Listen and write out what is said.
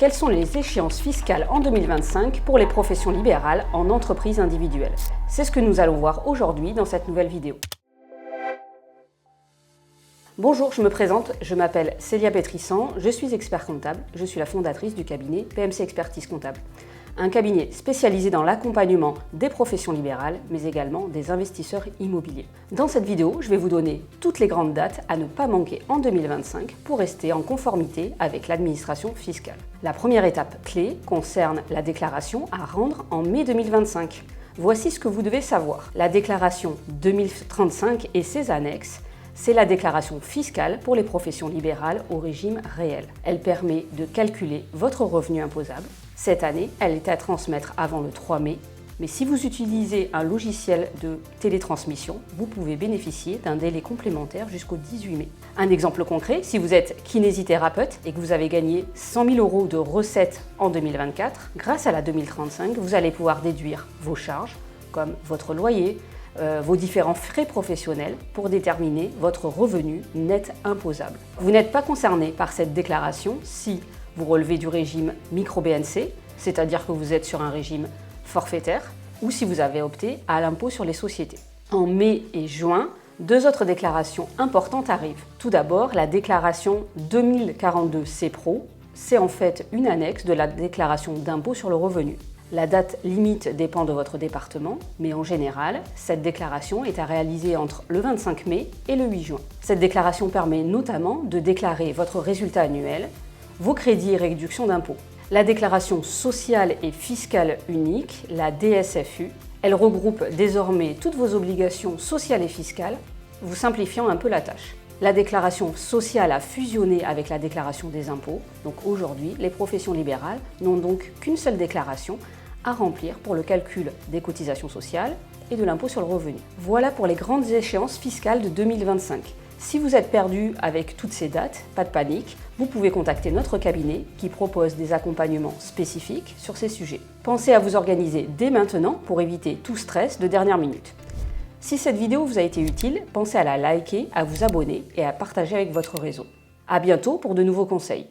Quelles sont les échéances fiscales en 2025 pour les professions libérales en entreprise individuelle? C'est ce que nous allons voir aujourd'hui dans cette nouvelle vidéo. Bonjour, je me présente, je m'appelle Célia Pétrissan, je suis expert comptable, je suis la fondatrice du cabinet PMC Expertise Comptable. Un cabinet spécialisé dans l'accompagnement des professions libérales, mais également des investisseurs immobiliers. Dans cette vidéo, je vais vous donner toutes les grandes dates à ne pas manquer en 2025 pour rester en conformité avec l'administration fiscale. La première étape clé concerne la déclaration à rendre en mai 2025. Voici ce que vous devez savoir. La déclaration 2035 et ses annexes, c'est la déclaration fiscale pour les professions libérales au régime réel. Elle permet de calculer votre revenu imposable. Cette année, elle est à transmettre avant le 3 mai, mais si vous utilisez un logiciel de télétransmission, vous pouvez bénéficier d'un délai complémentaire jusqu'au 18 mai. Un exemple concret, si vous êtes kinésithérapeute et que vous avez gagné 100 000 € de recettes en 2024, grâce à la 2035, vous allez pouvoir déduire vos charges, comme votre loyer, vos différents frais professionnels pour déterminer votre revenu net imposable. Vous n'êtes pas concerné par cette déclaration si vous relevez du régime micro-BNC, c'est-à-dire que vous êtes sur un régime forfaitaire, ou si vous avez opté à l'impôt sur les sociétés. En mai et juin, deux autres déclarations importantes arrivent. Tout d'abord, la déclaration 2042 CPRO, c'est en fait une annexe de la déclaration d'impôt sur le revenu. La date limite dépend de votre département, mais en général, cette déclaration est à réaliser entre le 25 mai et le 8 juin. Cette déclaration permet notamment de déclarer votre résultat annuel, vos crédits et réductions d'impôts. La déclaration sociale et fiscale unique, la DSFU, elle regroupe désormais toutes vos obligations sociales et fiscales, vous simplifiant un peu la tâche. La déclaration sociale a fusionné avec la déclaration des impôts, donc aujourd'hui, les professions libérales n'ont donc qu'une seule déclaration à remplir pour le calcul des cotisations sociales et de l'impôt sur le revenu. Voilà pour les grandes échéances fiscales de 2025. Si vous êtes perdu avec toutes ces dates, pas de panique, vous pouvez contacter notre cabinet qui propose des accompagnements spécifiques sur ces sujets. Pensez à vous organiser dès maintenant pour éviter tout stress de dernière minute. Si cette vidéo vous a été utile, pensez à la liker, à vous abonner et à partager avec votre réseau. À bientôt pour de nouveaux conseils.